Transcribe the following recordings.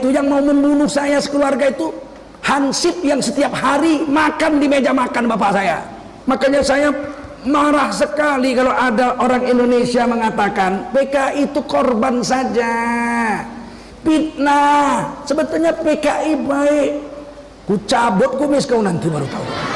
itu yang mau membunuh saya sekeluarga itu hansip yang setiap hari makan di meja makan bapak saya. Makanya saya marah sekali kalau ada orang Indonesia mengatakan PKI itu korban saja, fitnah. Sebetulnya PKI baik. Ku cabut kumis kau nanti baru tahu.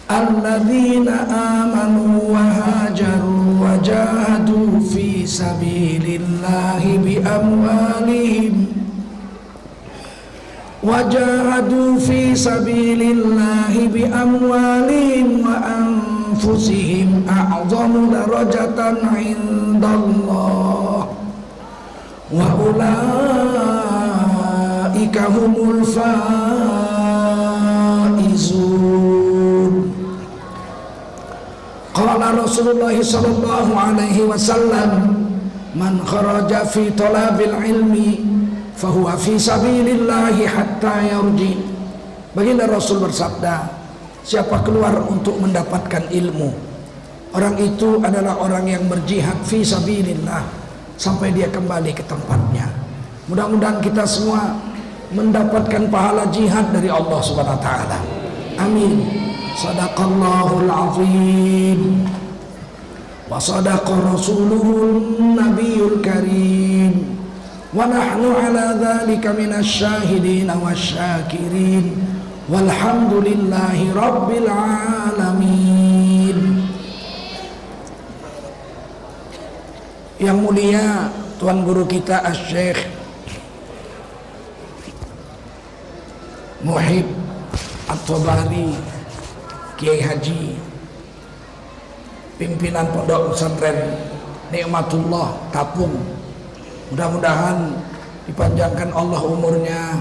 Alladzina amanu wa hajaru wa jahadu fi sabilillahi bi amwalihim wa anfusihim a'zamu darajatan 'indallah wa ulaika humul faizun. Qala Rasulullah sallallahu alaihi wasallam, man kharaja fi talabil ilmi fahuwa fi sabilillahi hatta yarji. Baginda Rasul bersabda, siapa keluar untuk mendapatkan ilmu, orang itu adalah orang yang berjihad fi sabilillah sampai dia kembali ke tempatnya. Mudah-mudahan kita semua mendapatkan pahala jihad dari Allah Subhanahu wa taala. Amin. Sadaqallahul azim wa sadaqa rasuluhun nabiyul karim wa nahnu ala dhalika minasy syahidin wasyakirin walhamdulillahi rabbil alamin. Yang mulia Tuan Guru kita Asy-Syaikh Muhib At-Tabari Kiai Haji, pimpinan Pondok Pesantren Nikmatullah Tapung, mudah-mudahan dipanjangkan Allah umurnya,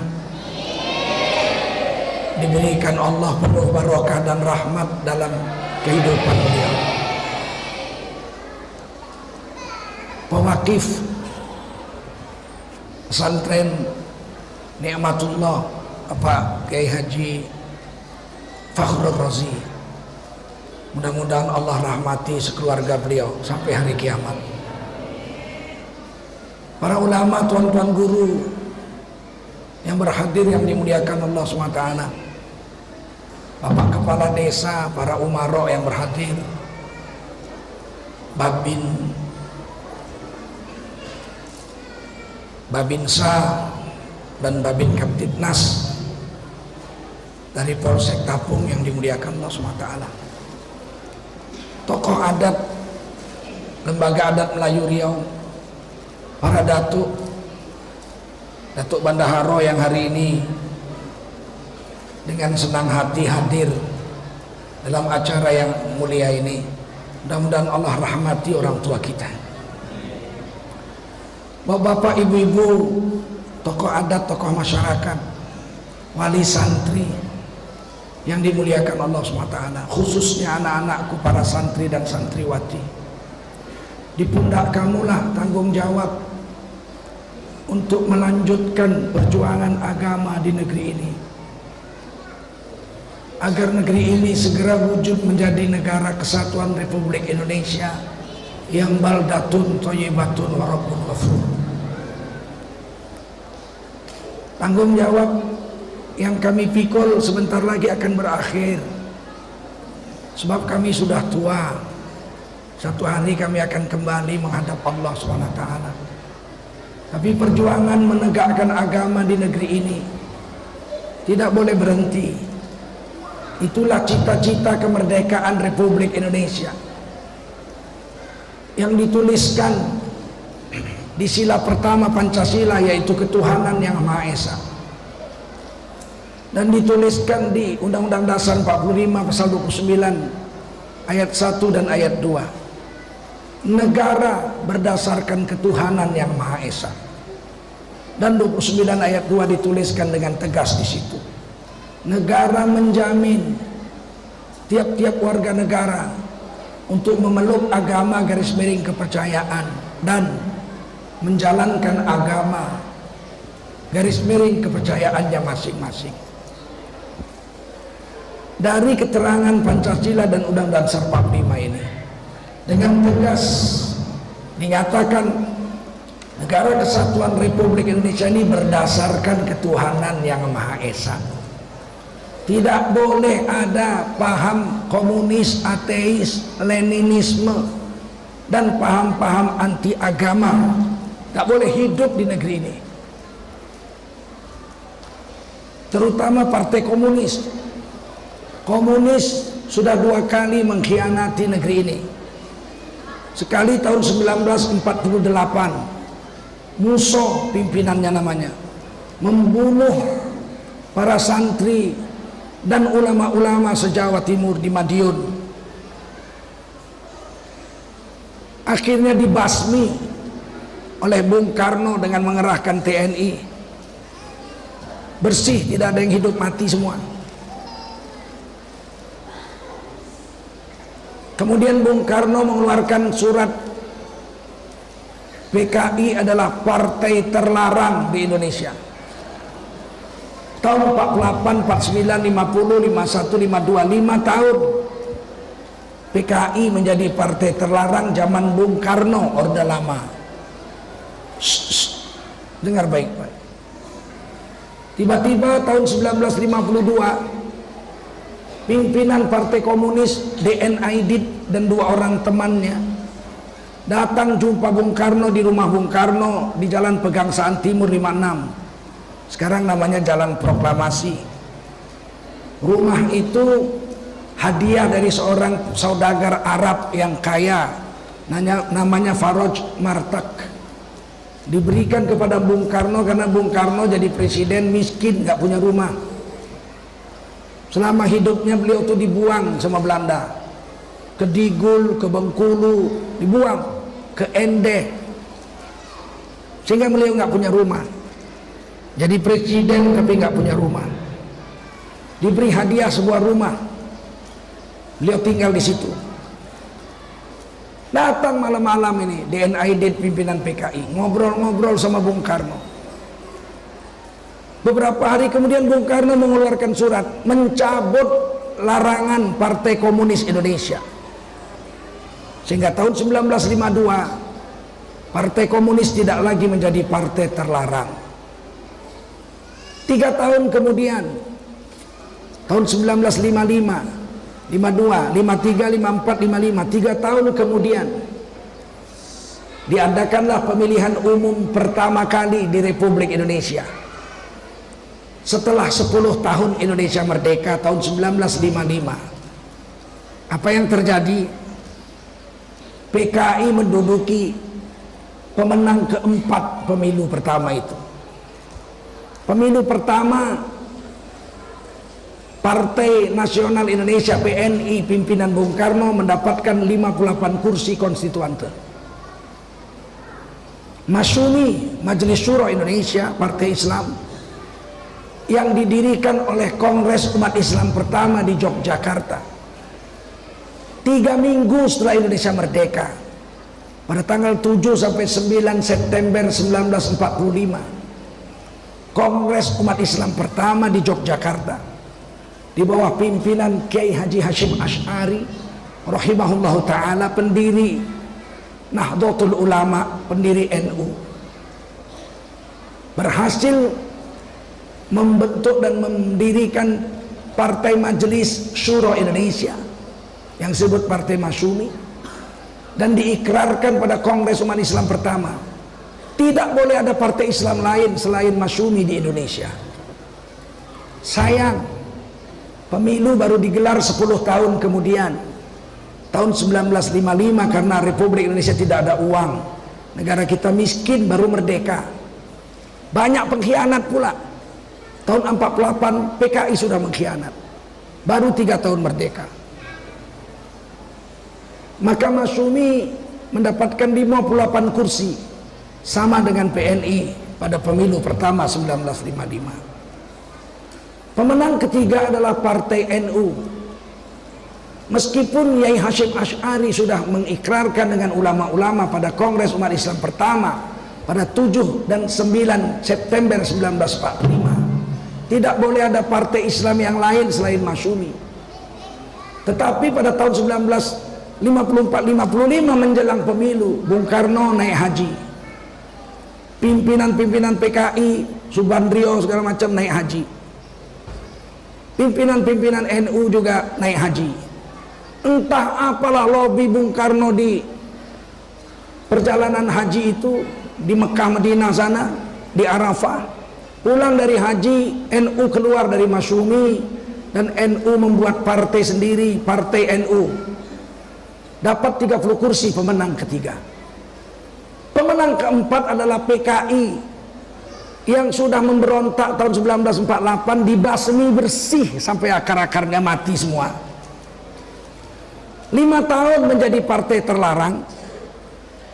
diberikan Allah penuh barokah dan rahmat dalam kehidupan beliau. Pewakif Pesantren Nikmatullah Bapak Kiai Haji Fakhrul Razi, mudah-mudahan Allah rahmati sekeluarga beliau sampai hari kiamat. Para ulama, tuan-tuan guru yang berhadir yang dimuliakan Allah SWT, Bapak Kepala Desa, para umaro yang berhadir, Babinsa dan Babin Kaptipnas dari Polsek Tapung yang dimuliakan Allah SWT, tokoh adat Lembaga Adat Melayu Riau, para Datuk Bandaharo yang hari ini dengan senang hati hadir dalam acara yang mulia ini. Mudah-mudahan Allah rahmati orang tua kita, bapak-bapak, ibu-ibu, tokoh adat, tokoh masyarakat, wali santri yang dimuliakan Allah SWT, khususnya anak-anakku, para santri dan santriwati. Di pundak kamulah tanggung jawab untuk melanjutkan perjuangan agama di negeri ini, agar negeri ini segera wujud menjadi negara kesatuan Republik Indonesia yang baldatun thayyibatun wa rabbun ghafur. Tanggung jawab yang kami pikul sebentar lagi akan berakhir, sebab kami sudah tua. Satu hari kami akan kembali menghadap Allah SWT. Tapi perjuangan menegakkan agama di negeri ini tidak boleh berhenti. Itulah cita-cita kemerdekaan Republik Indonesia yang dituliskan di sila pertama Pancasila, yaitu ketuhanan yang Maha Esa, dan dituliskan di Undang-Undang Dasar 45 pasal 29 ayat 1 dan ayat 2. Negara berdasarkan ketuhanan yang Maha Esa. Dan 29 ayat 2 dituliskan dengan tegas di situ. Negara menjamin tiap-tiap warga negara untuk memeluk agama garis miring kepercayaan dan menjalankan agama garis miring kepercayaannya masing-masing. Dari keterangan Pancasila dan Undang-Undang Dasar 45 ini dengan tegas dinyatakan negara kesatuan Republik Indonesia ini berdasarkan ketuhanan yang Maha Esa. Tidak boleh ada paham komunis, ateis, leninisme dan paham-paham anti agama. Tak boleh hidup di negeri ini. Terutama partai komunis. Komunis sudah 2 kali mengkhianati negeri ini. Sekali tahun 1948, Musso pimpinannya namanya, membunuh para santri dan ulama-ulama se-Jawa Timur di Madiun. Akhirnya dibasmi oleh Bung Karno dengan mengerahkan TNI. Bersih, tidak ada yang hidup mati semua. Kemudian Bung Karno mengeluarkan surat PKI adalah partai terlarang di Indonesia. Tahun 48, 49, 50, 51, 52, 5 tahun PKI menjadi partai terlarang zaman Bung Karno, Orde Lama. Dengar baik-baik. Tiba-tiba tahun 1952 pimpinan Partai Komunis DN Aidit dan 2 orang temannya datang jumpa Bung Karno di rumah Bung Karno di Jalan Pegangsaan Timur 56. Sekarang namanya Jalan Proklamasi. Rumah itu hadiah dari seorang saudagar Arab yang kaya, namanya Faroj Martak. Diberikan kepada Bung Karno karena Bung Karno jadi presiden miskin, gak punya rumah. Selama hidupnya beliau tuh dibuang sama Belanda, ke Digul, ke Bengkulu, dibuang ke Ende, sehingga beliau gak punya rumah. Jadi presiden tapi nggak punya rumah. Diberi hadiah sebuah rumah, beliau tinggal di situ. Datang malam-malam ini DN Aidit pimpinan PKI ngobrol-ngobrol sama Bung Karno. Beberapa hari kemudian Bung Karno mengeluarkan surat mencabut larangan Partai Komunis Indonesia. Sehingga tahun 1952 Partai Komunis tidak lagi menjadi partai terlarang. 3 tahun kemudian, tahun 1955, 52, 53, 54, 55, 3 tahun kemudian diadakanlah pemilihan umum pertama kali di Republik Indonesia. Setelah 10 tahun Indonesia merdeka tahun 1955. Apa yang terjadi? PKI menduduki pemenang keempat pemilu pertama itu. Pemilu pertama Partai Nasional Indonesia PNI pimpinan Bung Karno mendapatkan 58 kursi konstituante. Masyumi, Majelis Syuro Indonesia, Partai Islam yang didirikan oleh Kongres Umat Islam pertama di Yogyakarta. 3 minggu setelah Indonesia merdeka, pada tanggal 7 sampai 9 September 1945, Kongres Umat Islam pertama di Yogyakarta di bawah pimpinan Kiai Haji Hashim Asy'ari rahimahullahu ta'ala, pendiri Nahdlatul Ulama, pendiri NU, berhasil membentuk dan mendirikan Partai Majelis Syuro Indonesia yang disebut Partai Masyumi, dan diikrarkan pada Kongres Umat Islam pertama tidak boleh ada partai Islam lain selain Masyumi di Indonesia. Sayang, pemilu baru digelar 10 tahun kemudian, tahun 1955, karena Republik Indonesia tidak ada uang, negara kita miskin, baru merdeka. Banyak pengkhianat pula. Tahun 48 PKI sudah mengkhianat, baru 3 tahun merdeka. Maka Masyumi mendapatkan 58 kursi, sama dengan PNI pada pemilu pertama 1955. Pemenang ketiga adalah Partai NU Meskipun Yai Hashim Asy'ari sudah mengikrarkan dengan ulama-ulama pada Kongres Umat Islam pertama pada 7 dan 9 September 1945, tidak boleh ada partai Islam yang lain selain Masyumi. Tetapi pada tahun 1954-55 menjelang pemilu, Bung Karno naik haji, pimpinan-pimpinan PKI, Subandrio segala macam naik haji, pimpinan-pimpinan NU juga naik haji. Entah apalah lobby Bung Karno di perjalanan haji itu, di Mekah Madinah sana, di Arafah. Pulang dari haji, NU keluar dari Masyumi, dan NU membuat partai sendiri, Partai NU. Dapat 30 kursi, pemenang ketiga. Pemenang keempat adalah PKI yang sudah memberontak tahun 1948, dibasmi bersih sampai akar-akarnya mati semua. 5 tahun menjadi partai terlarang,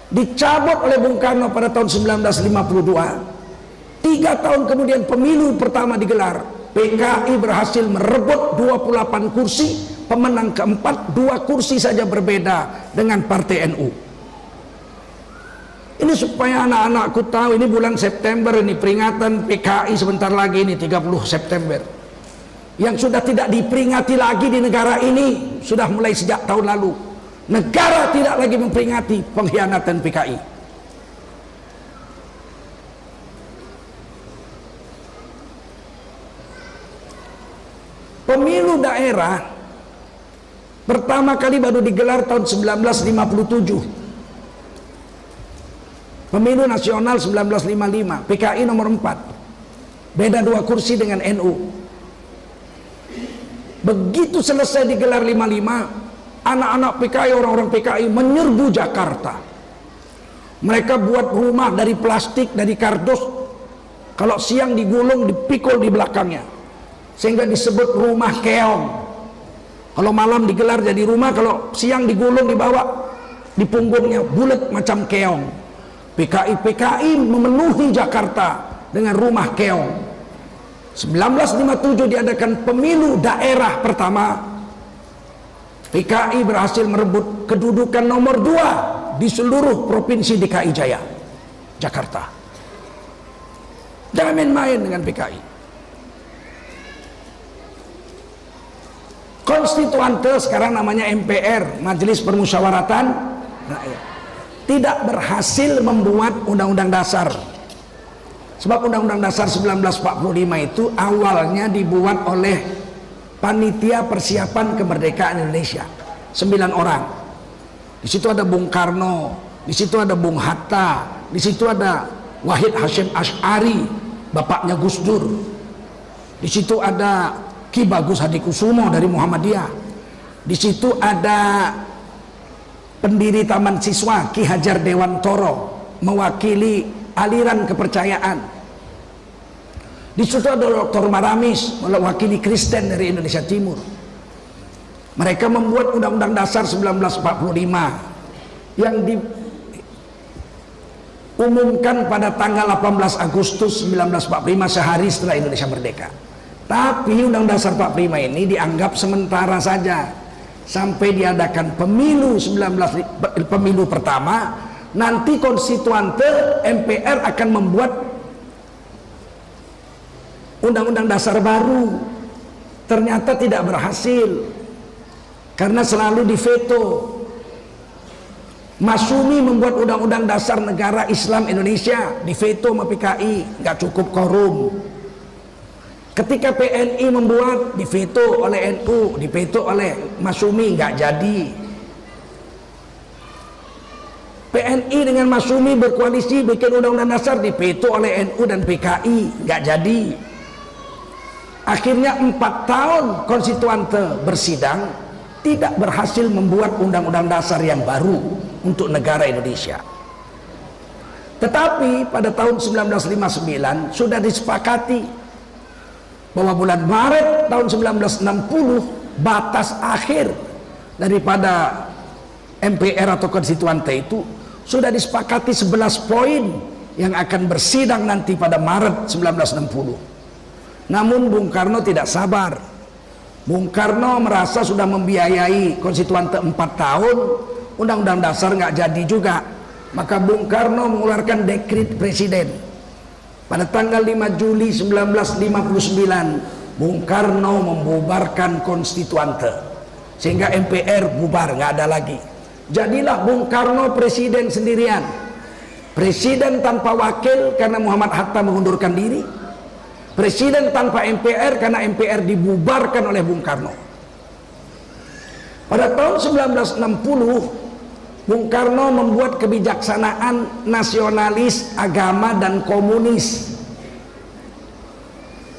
dicabut oleh Bung Karno pada tahun 1952. 3 tahun kemudian pemilu pertama digelar, PKI berhasil merebut 28 kursi, pemenang keempat 2 kursi saja berbeda dengan Partai NU. Ini supaya anak-anakku tahu, ini bulan September, ini peringatan PKI sebentar lagi, ini 30 September. Yang sudah tidak diperingati lagi di negara ini, sudah mulai sejak tahun lalu. Negara tidak lagi memperingati pengkhianatan PKI. Pemilu daerah pertama kali baru digelar tahun 1957. Pemilu nasional 1955, PKI nomor 4, beda 2 kursi dengan NU. Begitu selesai digelar 55, anak-anak PKI, orang-orang PKI menyerbu Jakarta. Mereka buat rumah dari plastik, dari kardus. Kalau siang digulung, dipikul di belakangnya, sehingga disebut rumah keong. Kalau malam digelar jadi rumah, kalau siang digulung dibawa di punggungnya, bulat macam keong. PKI memenuhi Jakarta dengan rumah keong. 1957 diadakan pemilu daerah pertama. PKI berhasil merebut kedudukan nomor 2 di seluruh provinsi DKI Jaya, Jakarta. Jangan main-main dengan PKI. Konstituante, sekarang namanya MPR, Majelis Permusyawaratan Rakyat, tidak berhasil membuat undang-undang dasar. Sebab Undang-Undang Dasar 1945 itu awalnya dibuat oleh Panitia Persiapan Kemerdekaan Indonesia, 9 orang. Di situ ada Bung Karno, di situ ada Bung Hatta, di situ ada Wahid Hashim Asy'ari, bapaknya Gus Dur. Di situ ada Ki Bagus Hadikusumo dari Muhammadiyah. Di situ ada pendiri Taman Siswa Ki Hajar Dewantoro, mewakili aliran kepercayaan. Di situ ada Dr. Maramis, mewakili Kristen dari Indonesia Timur. Mereka membuat Undang-Undang Dasar 1945 yang diumumkan pada tanggal 18 Agustus 1945, sehari setelah Indonesia merdeka. Tapi Undang-Undang Dasar 45 ini dianggap sementara saja sampai diadakan pemilu pemilu pertama. Nanti konstituante MPR akan membuat Undang-Undang Dasar baru. Ternyata tidak berhasil karena selalu diveto. Masyumi membuat Undang-Undang Dasar Negara Islam Indonesia, diveto sama PKI, nggak cukup korum. Ketika PNI membuat, diveto oleh NU, diveto oleh Masyumi, nggak jadi. PNI dengan Masyumi berkoalisi bikin Undang-Undang Dasar, diveto oleh NU dan PKI, nggak jadi. Akhirnya 4 tahun konstituante bersidang, tidak berhasil membuat Undang-Undang Dasar yang baru untuk negara Indonesia. Tetapi pada tahun 1959 sudah disepakati bahwa bulan Maret tahun 1960 batas akhir daripada MPR atau konstituante itu sudah disepakati 11 poin yang akan bersidang nanti pada Maret 1960. Namun Bung Karno tidak sabar. Bung Karno merasa sudah membiayai konstituante 4 tahun, undang-undang dasar nggak jadi juga. Maka Bung Karno mengeluarkan dekret presiden. Pada tanggal 5 Juli 1959, Bung Karno membubarkan konstituante, sehingga MPR bubar, nggak ada lagi. Jadilah Bung Karno presiden sendirian, presiden tanpa wakil karena Muhammad Hatta mengundurkan diri, presiden tanpa MPR karena MPR dibubarkan oleh Bung Karno. Pada tahun 1960, Bung Karno membuat kebijaksanaan nasionalis, agama, dan komunis.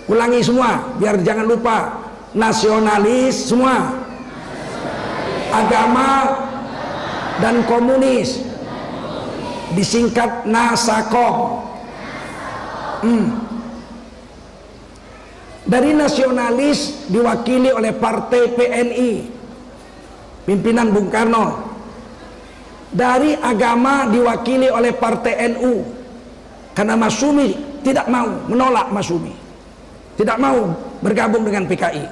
Ulangi semua biar jangan lupa. Nasionalis semua, agama dan komunis, disingkat Nasakom. Dari nasionalis diwakili oleh Partai PNI, pimpinan Bung Karno. Dari agama diwakili oleh Partai NU, karena Masyumi tidak mau, menolak Masyumi, tidak mau bergabung dengan PKI.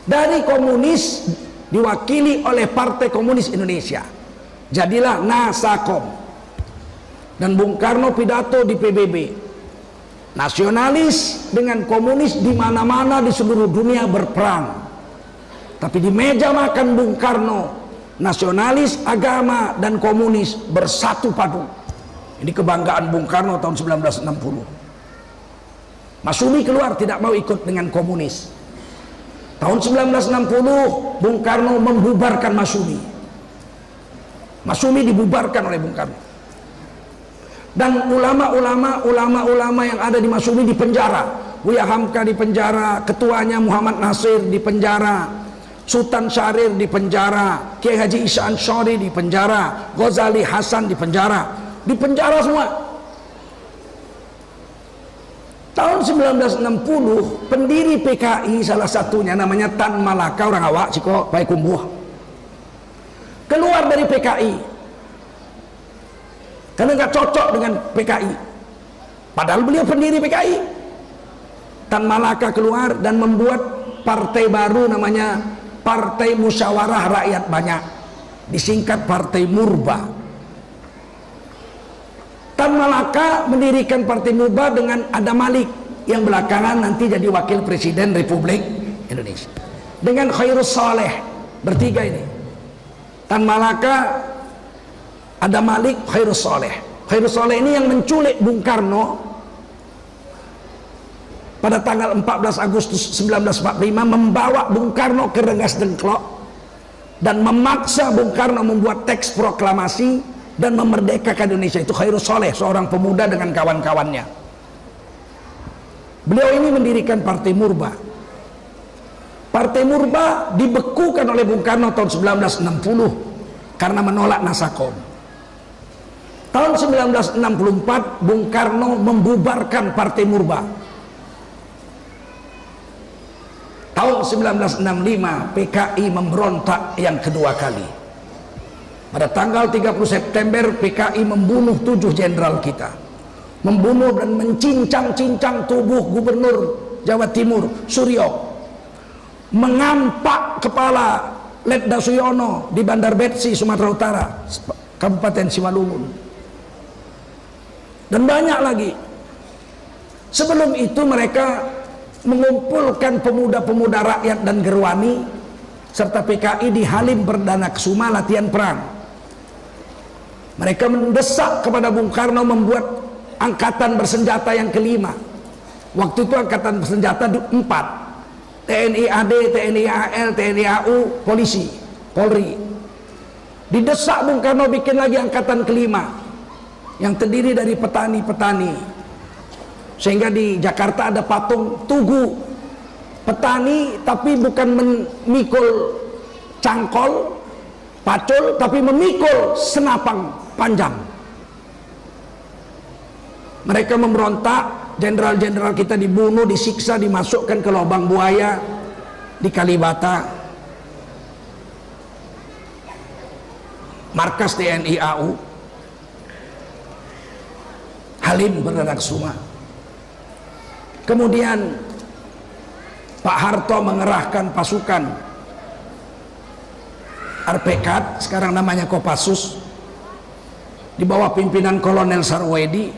Dari komunis diwakili oleh Partai Komunis Indonesia, jadilah Nasakom. Dan Bung Karno pidato di PBB, nasionalis dengan komunis di mana-mana di seluruh dunia berperang, tapi di meja makan Bung Karno, nasionalis, agama, dan komunis bersatu padu. Ini kebanggaan Bung Karno tahun 1960. Masyumi keluar, tidak mau ikut dengan komunis. Tahun 1960 Bung Karno membubarkan Masyumi. Masyumi dibubarkan oleh Bung Karno. Dan ulama-ulama yang ada di Masyumi dipenjara. Buya Hamka dipenjara, ketuanya Muhammad Nasir dipenjara, Sultan Syahrir dipenjara, Kiai Haji Isa Ansyari dipenjara, Ghazali Hasan dipenjara semua. Tahun 1960 pendiri PKI salah satunya namanya Tan Malaka, orang Awak, Ciko, Payakumbuh, keluar dari PKI karena nggak cocok dengan PKI. Padahal beliau pendiri PKI. Tan Malaka keluar dan membuat partai baru namanya Partai Musyawarah Rakyat Banyak, disingkat Partai Murba. Tan Malaka mendirikan Partai Murba dengan Adam Malik yang belakangan nanti jadi wakil presiden Republik Indonesia, dengan Khairus Saleh. Bertiga ini, Tan Malaka, Adam Malik, Khairus Saleh. Khairus Saleh ini yang menculik Bung Karno pada tanggal 14 Agustus 1945, membawa Bung Karno ke Rengas Dengklok dan memaksa Bung Karno membuat teks proklamasi dan memerdekakan Indonesia. Itu Khairus Saleh, seorang pemuda dengan kawan-kawannya. Beliau ini mendirikan Partai Murba. Partai Murba dibekukan oleh Bung Karno tahun 1960 karena menolak Nasakom. Tahun 1964 Bung Karno membubarkan Partai Murba. Tahun 1965 PKI memberontak yang kedua kali. Pada tanggal 30 September PKI membunuh 7 jenderal kita, membunuh dan mencincang-cincang tubuh Gubernur Jawa Timur Suryo, mengampak kepala Letda Suyono di Bandar Betsi, Sumatera Utara, Kabupaten Simalungun, dan banyak lagi. Sebelum itu mereka mengumpulkan pemuda-pemuda rakyat dan gerwani serta PKI di Halim Perdana Kusuma latihan perang. Mereka mendesak kepada Bung Karno membuat angkatan bersenjata yang kelima. Waktu itu angkatan bersenjata 4, TNI AD, TNI AL, TNI AU, polisi, Polri. Didesak Bung Karno bikin lagi angkatan kelima yang terdiri dari petani-petani, sehingga di Jakarta ada patung Tugu petani, tapi bukan memikul cangkol pacul, tapi memikul senapang panjang. Mereka memberontak, jenderal-jenderal kita dibunuh, disiksa, dimasukkan ke lubang buaya di Kalibata, markas TNI AU, Halim Perdana Kusuma. Kemudian Pak Harto mengerahkan pasukan Arpekat, sekarang namanya Kopassus, di bawah pimpinan Kolonel Sarwedi,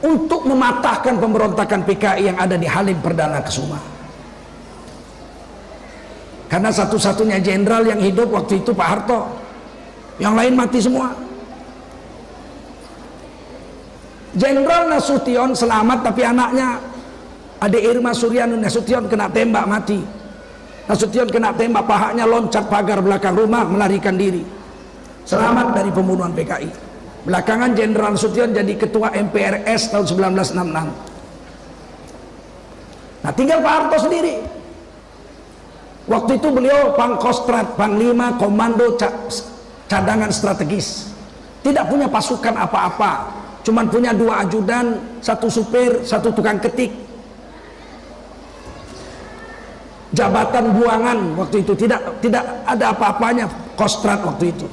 untuk mematahkan pemberontakan PKI yang ada di Halim Perdana Kusuma. Karena satu-satunya jenderal yang hidup waktu itu Pak Harto, yang lain mati semua. Jenderal Nasution selamat, tapi anaknya Ade Irma Suryani Nasution kena tembak mati. Nasution kena tembak, pahanya loncat pagar belakang rumah, melarikan diri, selamat dari pembunuhan PKI. Belakangan Jenderal Nasution jadi ketua MPRS tahun 1966. Nah, tinggal Pak Harto sendiri. Waktu itu beliau Pangkostrat, Panglima Komando Cadangan Strategis, tidak punya pasukan apa-apa, cuman punya 2 ajudan, 1 supir, 1 tukang ketik. Jabatan buangan waktu itu tidak ada apa-apanya Kostrat waktu itu.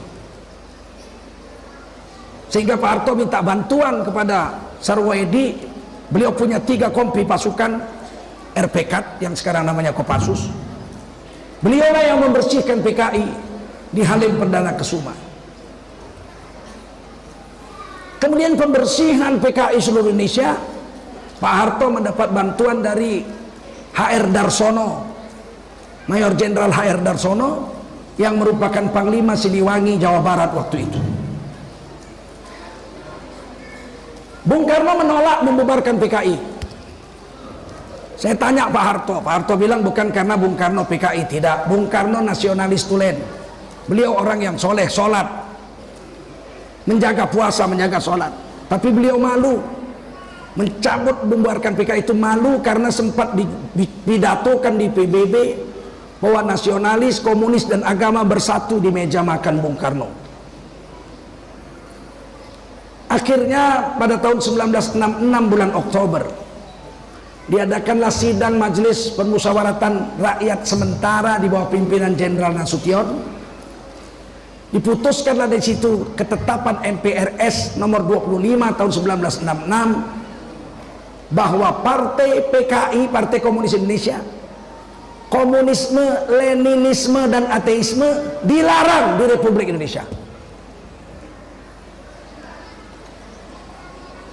Sehingga Pak Harto minta bantuan kepada Sarwedi. Beliau punya 3 kompi pasukan RPK yang sekarang namanya Kopassus. Beliaulah yang membersihkan PKI di Halim Perdana Kusuma. Kemudian pembersihan PKI seluruh Indonesia, Pak Harto mendapat bantuan dari HR Darsono, Mayor Jenderal HR Darsono, yang merupakan Panglima Siliwangi Jawa Barat waktu itu. Bung Karno menolak membubarkan PKI. Saya tanya Pak Harto bilang bukan karena Bung Karno PKI, tidak. Bung Karno nasionalis tulen. Beliau orang yang soleh, sholat, menjaga puasa, menjaga sholat. Tapi beliau malu mencabut membubarkan PKI itu, malu karena sempat didatokan di PBB bahwa nasionalis, komunis dan agama bersatu di meja makan Bung Karno. Akhirnya pada tahun 1966 bulan Oktober diadakanlah sidang Majelis Permusyawaratan Rakyat sementara di bawah pimpinan Jenderal Nasution. Diputuskanlah dari situ ketetapan MPRS nomor 25 tahun 1966 bahwa Partai PKI, Partai Komunis Indonesia, komunisme, leninisme dan ateisme dilarang di Republik Indonesia.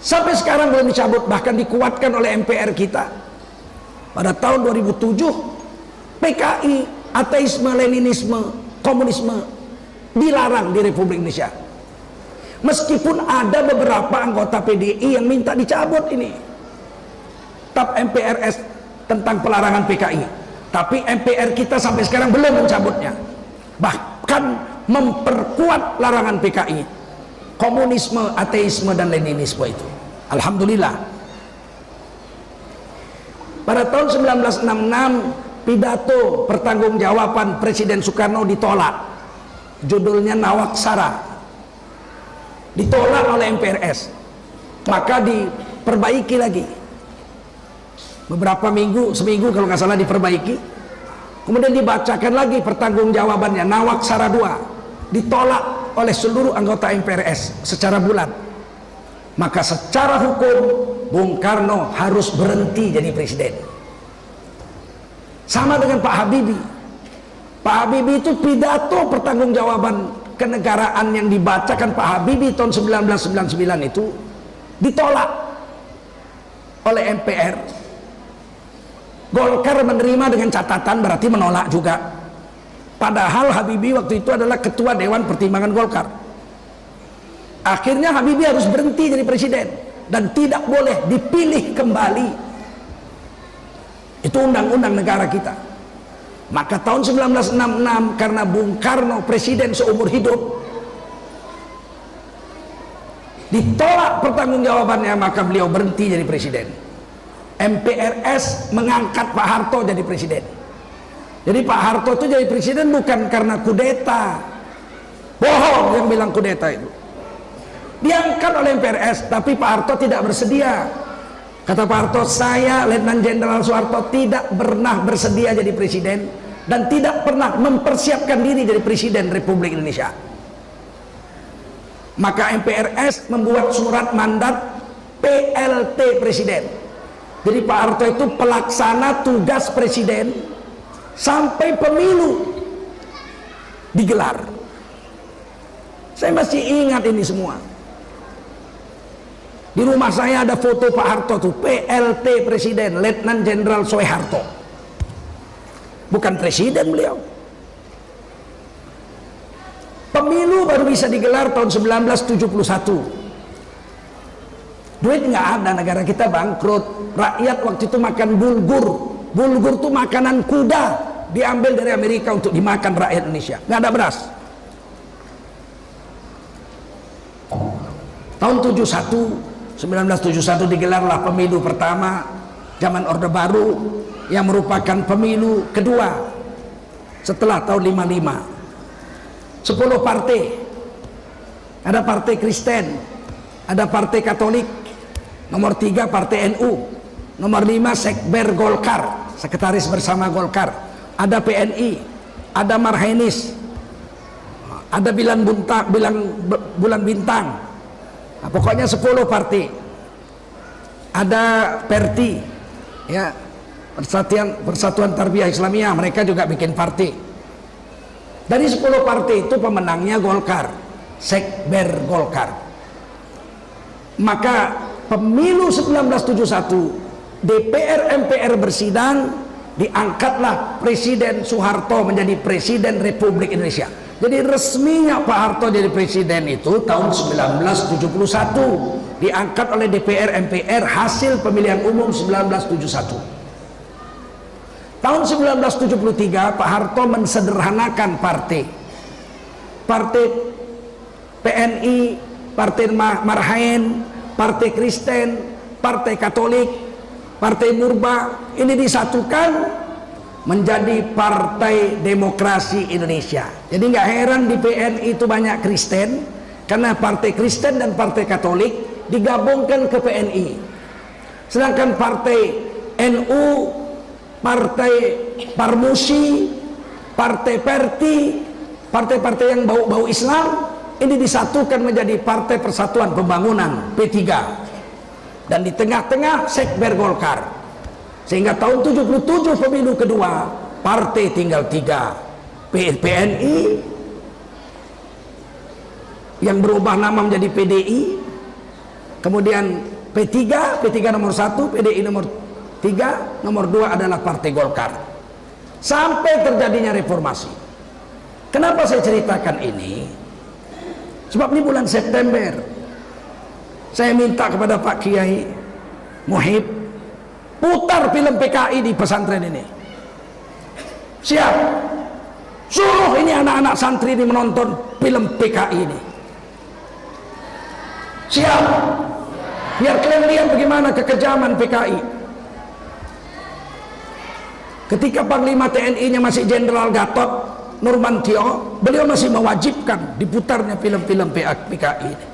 Sampai sekarang belum dicabut, bahkan dikuatkan oleh MPR kita. Pada tahun 2007 PKI, ateisme, leninisme, komunisme dilarang di Republik Indonesia. Meskipun ada beberapa anggota PDI yang minta dicabut ini TAP MPRS tentang pelarangan PKI, tapi MPR kita sampai sekarang belum mencabutnya, bahkan memperkuat larangan PKI, komunisme, ateisme dan leninisme itu. Alhamdulillah. Pada tahun 1966 pidato pertanggungjawaban Presiden Soekarno ditolak. Judulnya Nawaksara. Ditolak oleh MPRS. Maka diperbaiki lagi. Beberapa minggu, seminggu kalau nggak salah diperbaiki. Kemudian dibacakan lagi pertanggungjawabannya, Nawaksara 2. Ditolak oleh seluruh anggota MPRS secara bulat. Maka secara hukum Bung Karno harus berhenti jadi presiden. Sama dengan Pak Habibie. Pak Habibie itu pidato pertanggungjawaban kenegaraan yang dibacakan Pak Habibie tahun 1999 itu ditolak oleh MPR. Golkar menerima dengan catatan, berarti menolak juga. Padahal Habibie waktu itu adalah ketua Dewan Pertimbangan Golkar. Akhirnya Habibie harus berhenti jadi presiden dan tidak boleh dipilih kembali. Itu undang-undang negara kita. Maka tahun 1966 karena Bung Karno presiden seumur hidup, ditolak pertanggungjawabannya, maka beliau berhenti jadi presiden. MPRS mengangkat Pak Harto jadi presiden. Jadi Pak Harto itu jadi presiden bukan karena kudeta. Bohong yang bilang kudeta itu. Diangkat oleh MPRS, tapi Pak Harto tidak bersedia. Kata Pak Harto, saya Letnan Jenderal Soeharto tidak pernah bersedia jadi presiden dan tidak pernah mempersiapkan diri jadi presiden Republik Indonesia. Maka MPRS membuat surat mandat PLT presiden. Jadi Pak Harto itu pelaksana tugas presiden sampai pemilu digelar. Saya masih ingat ini semua. Di rumah saya ada foto Pak Harto tuh, PLT Presiden, Letnan Jenderal Soeharto. Bukan presiden beliau. Pemilu baru bisa digelar tahun 1971. Duit nggak ada, negara kita bangkrut. Rakyat waktu itu makan bulgur. Bulgur itu makanan kuda, diambil dari Amerika untuk dimakan rakyat Indonesia. Nggak ada beras. Tahun 1971 digelarlah pemilu pertama zaman Orde Baru, yang merupakan pemilu kedua setelah tahun 55. 10 partai. Ada partai Kristen, ada partai Katolik, nomor 3 partai NU, nomor 5 Sekber Golkar, sekretaris bersama Golkar, ada PNI, ada Marhainis, ada Bulan Bintang. Nah, pokoknya 10 partai. Ada Perti, ya, Persatuan Tarbiyah Islamiyah, mereka juga bikin partai. Dari 10 partai itu pemenangnya Golkar, Sekber Golkar. Maka pemilu 1971 DPR MPR bersidang, diangkatlah Presiden Soeharto menjadi Presiden Republik Indonesia. Jadi resminya Pak Harto jadi presiden itu tahun 1971, diangkat oleh DPR MPR hasil pemilihan umum 1971. Tahun 1973 Pak Harto mensederhanakan partai PNI, Partai Marhaen, Partai Kristen, Partai Katolik, Partai Murba, ini disatukan menjadi Partai Demokrasi Indonesia. Jadi nggak heran di PNI itu banyak Kristen, karena Partai Kristen dan Partai Katolik digabungkan ke PNI. Sedangkan Partai NU, Partai Parmusi, Partai Perti, partai-partai yang bau-bau Islam, ini disatukan menjadi Partai Persatuan Pembangunan P3. Dan di tengah-tengah Sekber Golkar. Sehingga tahun 77 pemilu kedua, partai tinggal 3. PNI yang berubah nama menjadi PDI, kemudian P3 nomor 1, PDI nomor 3, nomor 2 adalah Partai Golkar. Sampai terjadinya reformasi. Kenapa saya ceritakan ini? Sebab ini bulan September saya minta kepada Pak Kiai Muhib putar film PKI di pesantren ini. Siap. Suruh ini anak-anak santri ini menonton film PKI ini. Siap. Biar kalian lihat bagaimana kekejaman PKI. Ketika Panglima TNI-nya masih Jenderal Gatot Nurmantio, beliau masih mewajibkan diputarnya film-film PKI ini.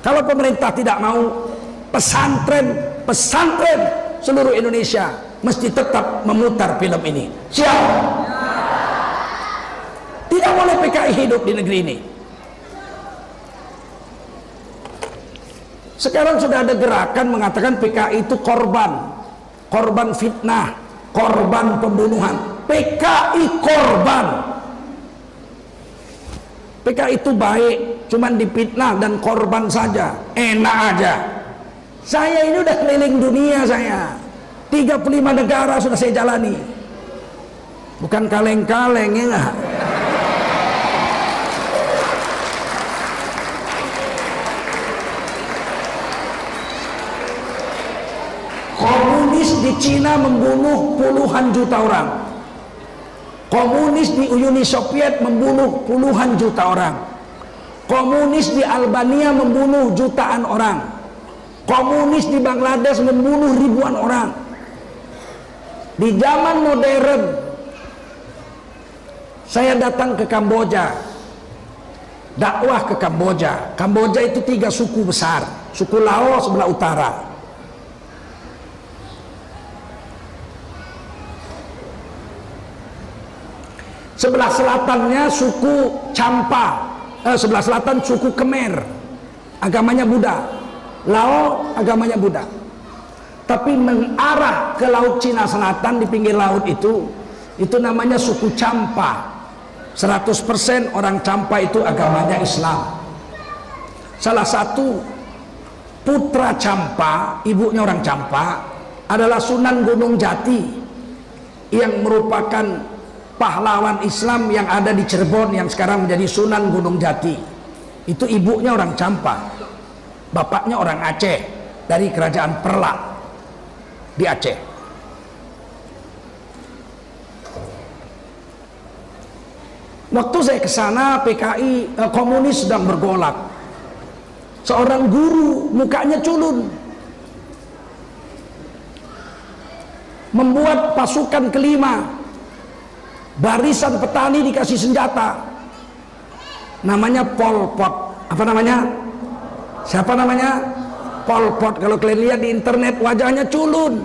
Kalau pemerintah tidak mau, pesantren seluruh Indonesia mesti tetap memutar film ini. Siap? Tidak boleh PKI hidup di negeri ini. Sekarang sudah ada gerakan mengatakan PKI itu korban fitnah, korban pembunuhan. PKI korban. PKI itu baik, cuman difitnah dan korban saja, enak aja. Saya ini udah keliling dunia, saya 35 negara sudah saya jalani, bukan kaleng-kaleng ya nggak? Komunis di Cina membunuh puluhan juta orang. Komunis di Uni Soviet membunuh puluhan juta orang. Komunis di Albania membunuh jutaan orang. Komunis di Bangladesh membunuh ribuan orang. Di zaman modern saya datang ke Kamboja, dakwah ke Kamboja. Kamboja itu 3 suku besar. Suku Lao sebelah utara, sebelah selatannya suku Champa, sebelah selatan suku Khmer, agamanya Buddha. Lao agamanya Buddha. tapi mengarah ke Laut Cina Selatan. Di pinggir laut itu namanya suku Champa. 100% orang Champa itu agamanya Islam. Salah satu putra Champa, ibunya orang Champa, adalah Sunan Gunung Jati, yang merupakan pahlawan Islam yang ada di Cirebon, yang sekarang menjadi Sunan Gunung Jati. Itu ibunya orang Champa, bapaknya orang Aceh, dari kerajaan Perlak di Aceh. Waktu saya ke sana, PKI komunis sedang bergolak. Seorang guru mukanya culun membuat pasukan kelima, barisan petani dikasih senjata, namanya Pol Pot. Apa namanya? Siapa namanya? Pol Pot. Kalau kalian lihat di internet, wajahnya culun,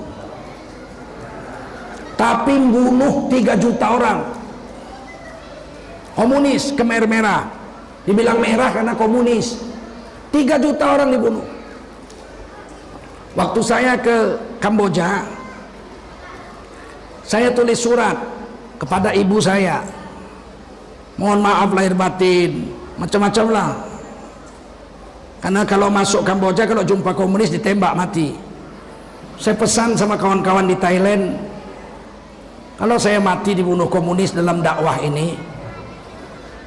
tapi bunuh 3 juta orang. Komunis, Khmer merah, dibilang merah karena komunis. 3 juta orang dibunuh. Waktu saya ke Kamboja, saya tulis surat kepada ibu saya, mohon maaf lahir batin, macam-macam lah, karena kalau masuk Kamboja, kalau jumpa komunis ditembak mati. Saya pesan sama kawan-kawan di Thailand, kalau saya mati dibunuh komunis dalam dakwah ini,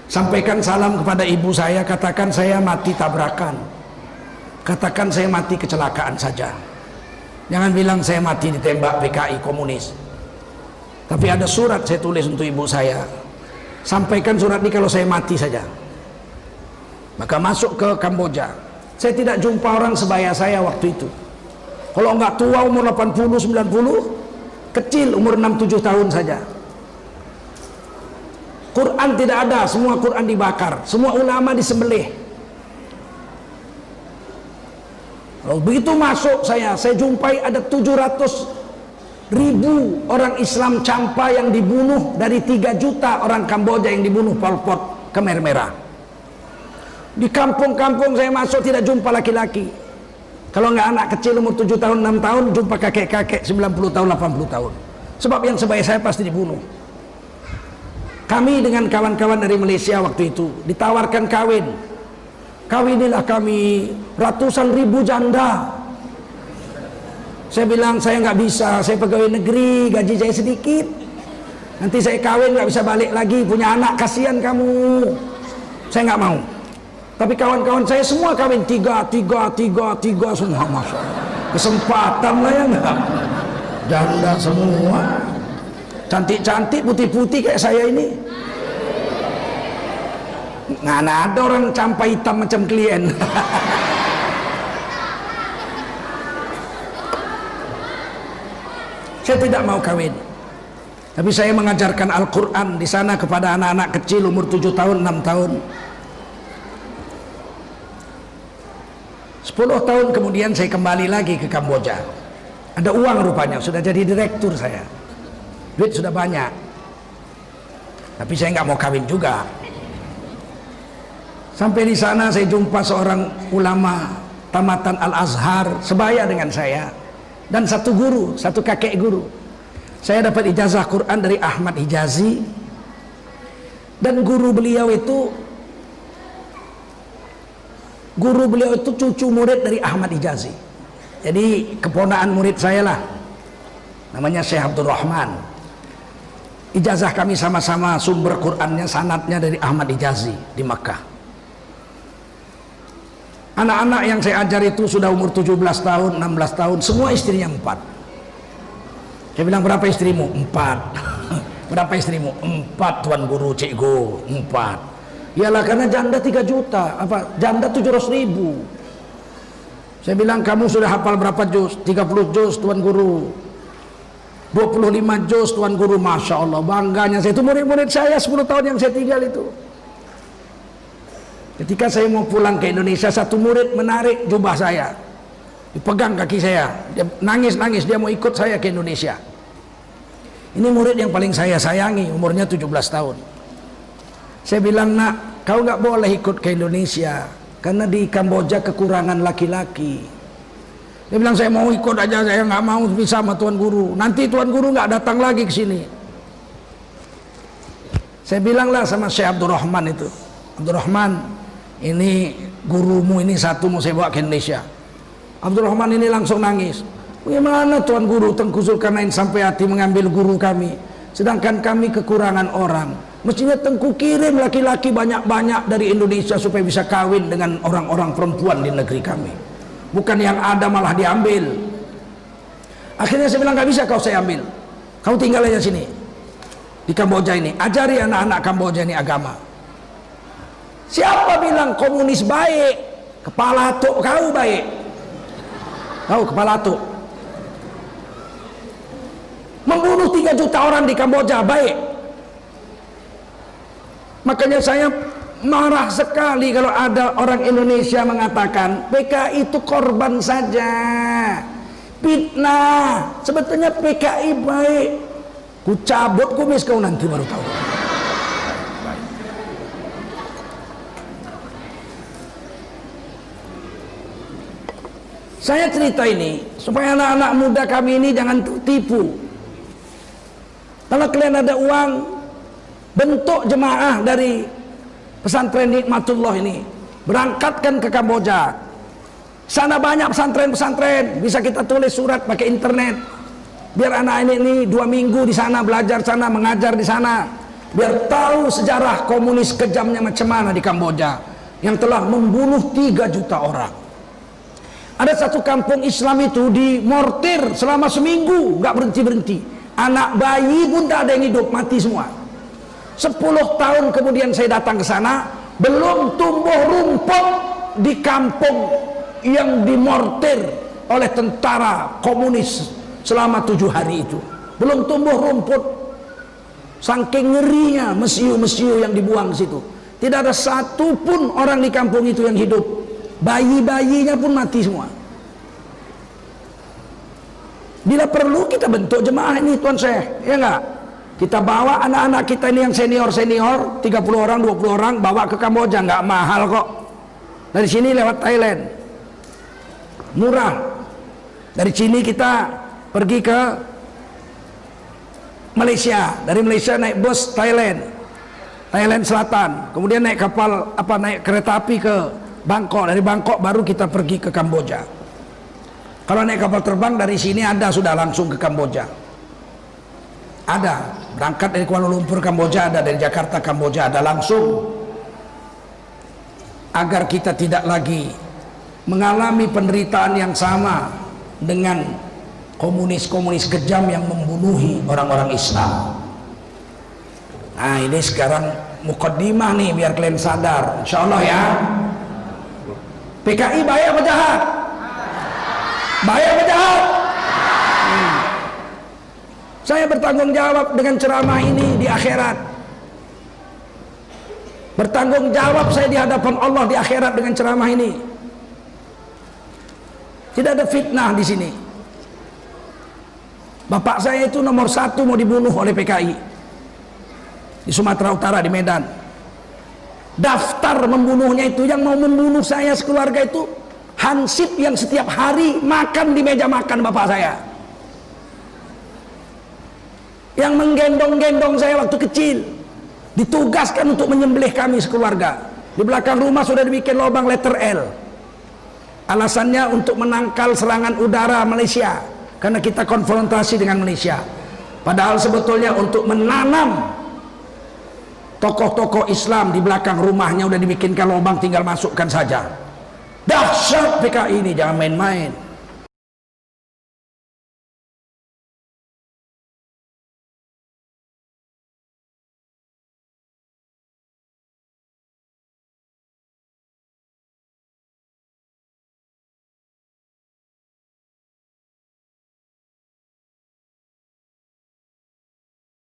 sampaikan salam kepada ibu saya, katakan saya mati tabrakan, katakan saya mati kecelakaan saja, jangan bilang saya mati ditembak PKI komunis. Tapi ada surat saya tulis untuk ibu saya, sampaikan surat ini kalau saya mati saja. Maka masuk ke Kamboja, saya tidak jumpa orang sebaya saya waktu itu. Kalau enggak tua umur 80, 90, kecil umur 6-7 tahun saja. Quran tidak ada, semua Quran dibakar, semua ulama disembelih. Lalu begitu masuk saya jumpai ada 700.000 orang Islam Champa yang dibunuh, dari 3 juta orang Kamboja yang dibunuh Pol Pot Khmer Merah. Di kampung-kampung saya masuk tidak jumpa laki-laki. Kalau nggak anak kecil umur 7 tahun, 6 tahun, jumpa kakek-kakek 90 tahun, 80 tahun. Sebab yang sebaya saya pasti dibunuh. Kami dengan kawan-kawan dari Malaysia waktu itu ditawarkan kawin. Kawinilah kami, ratusan ribu janda. Saya bilang saya nggak bisa, saya pegawai negeri, gaji saya sedikit. Nanti saya kawin nggak bisa balik lagi, punya anak, kasihan kamu. Saya nggak mau. Tapi kawan-kawan saya semua kawin, tiga semua, masya Allah. Kesempatan lah ya nggak? Janda semua. Cantik-cantik, putih-putih kayak saya ini. Nggak ada orang Champa hitam macam klien. Saya tidak mau kawin, tapi saya mengajarkan Al-Quran di sana kepada anak-anak kecil umur 7 tahun, 6 tahun. 10 tahun kemudian saya kembali lagi ke Kamboja. Ada uang rupanya, sudah jadi direktur saya. Duit sudah banyak, tapi saya nggak mau kawin juga. Sampai di sana saya jumpa seorang ulama tamatan Al-Azhar sebaya dengan saya, dan satu guru, satu kakek guru. Saya dapat ijazah Quran dari Ahmad Hijazi, dan guru beliau itu cucu murid dari Ahmad Hijazi. Jadi keponakan murid saya lah, namanya Syekh Abdul Rahman. Ijazah kami sama-sama, sumber Qurannya, sanadnya dari Ahmad Hijazi di Makkah. Anak-anak yang saya ajar itu sudah umur 17 tahun, 16 tahun, semua istrinya 4. Saya bilang, berapa istrimu? 4. Berapa istrimu? 4 tuan guru, cikgu, 4. Iyalah karena janda 3 juta, janda 700.000. Saya bilang, kamu sudah hafal berapa juz? 30 juz tuan guru, 25 juz tuan guru. Masya Allah, bangganya saya. Itu murid-murid saya 10 tahun yang saya tinggal itu. Ketika saya mau pulang ke Indonesia, satu murid menarik jubah saya, dipegang kaki saya, dia nangis-nangis, dia mau ikut saya ke Indonesia. Ini murid yang paling saya sayangi, umurnya 17 tahun. Saya bilang, nak, kau nggak boleh ikut ke Indonesia, karena di Kamboja kekurangan laki-laki. Dia bilang saya mau ikut aja, saya nggak mau bisa sama Tuan Guru. Nanti Tuan Guru nggak datang lagi ke sini. Saya bilanglah sama Syekh Abdurrahman itu, Abdurrahman, ini gurumu ini satu mau saya bawa ke Indonesia. Abdurrahman ini langsung nangis. Bagaimana Tuan Guru Tengku Zulkarnain sampai hati mengambil guru kami, sedangkan kami kekurangan orang. Mestinya Tengku kirim laki-laki banyak-banyak dari Indonesia supaya bisa kawin dengan orang-orang perempuan di negeri kami. Bukan yang ada malah diambil. Akhirnya saya bilang, nggak bisa kau saya ambil. Kau tinggal aja sini di Kamboja ini. Ajari anak-anak Kamboja ini agama. Siapa bilang komunis baik? Kepala tuk kau baik. Kau kepala tuk. Membunuh 3 juta orang di Kamboja baik. Makanya saya marah sekali kalau ada orang Indonesia mengatakan PKI itu korban saja, fitnah. Sebetulnya PKI baik. Ku cabut kumis kau nanti baru tahu. Saya cerita ini supaya anak-anak muda kami ini jangan tertipu. Kalau kalian ada uang, bentuk jemaah dari pesantren Nikmatullah ini, berangkatkan ke Kamboja. Sana banyak pesantren-pesantren, bisa kita tulis surat pakai internet. Biar anak ini 2 minggu di sana belajar sana, mengajar di sana, biar tahu sejarah komunis kejamnya macam mana di Kamboja yang telah membunuh 3 juta orang. Ada satu kampung Islam itu dimortir selama seminggu, nggak berhenti-berhenti. Anak bayi pun tak ada yang hidup, mati semua. 10 tahun kemudian saya datang ke sana, belum tumbuh rumput di kampung yang dimortir oleh tentara komunis selama 7 hari itu. Belum tumbuh rumput. Saking ngerinya mesiu-mesiu yang dibuang ke situ. Tidak ada satu pun orang di kampung itu yang hidup. Bayi-bayinya pun mati semua. Bila perlu kita bentuk jemaah ini Tuan Syekh, ya enggak? Kita bawa anak-anak kita ini yang senior-senior, 30 orang, 20 orang, bawa ke Kamboja, nggak mahal kok. Dari sini lewat Thailand. Murah. Dari sini kita pergi ke Malaysia, dari Malaysia naik bus Thailand Selatan, kemudian naik kapal naik kereta api ke Bangkok, dari Bangkok baru kita pergi ke Kamboja. Kalau naik kapal terbang dari sini ada sudah langsung ke Kamboja. Ada, berangkat dari Kuala Lumpur Kamboja ada, dari Jakarta Kamboja ada langsung. Agar kita tidak lagi mengalami penderitaan yang sama dengan komunis-komunis kejam yang membunuhi orang-orang Islam. Nah ini sekarang mukaddimah nih biar kalian sadar, insya Allah ya. PKI baik apa jahat? Baik apa jahat? Saya bertanggung jawab dengan ceramah ini di akhirat. Bertanggung jawab saya di hadapan Allah di akhirat dengan ceramah ini. Tidak ada fitnah di sini. Bapak saya itu nomor 1 mau dibunuh oleh PKI di Sumatera Utara, di Medan. Daftar membunuhnya itu, yang mau membunuh saya sekeluarga itu hansip yang setiap hari makan di meja makan bapak saya, yang menggendong-gendong saya waktu kecil, ditugaskan untuk menyembelih kami sekeluarga. Di belakang rumah sudah dibikin lubang letter L. Alasannya untuk menangkal serangan udara Malaysia, karena kita konfrontasi dengan Malaysia. Padahal sebetulnya untuk menanam tokoh-tokoh Islam di belakang rumahnya udah dibikinkan lubang, tinggal masukkan saja. Dahsyat PKI ini, jangan main-main.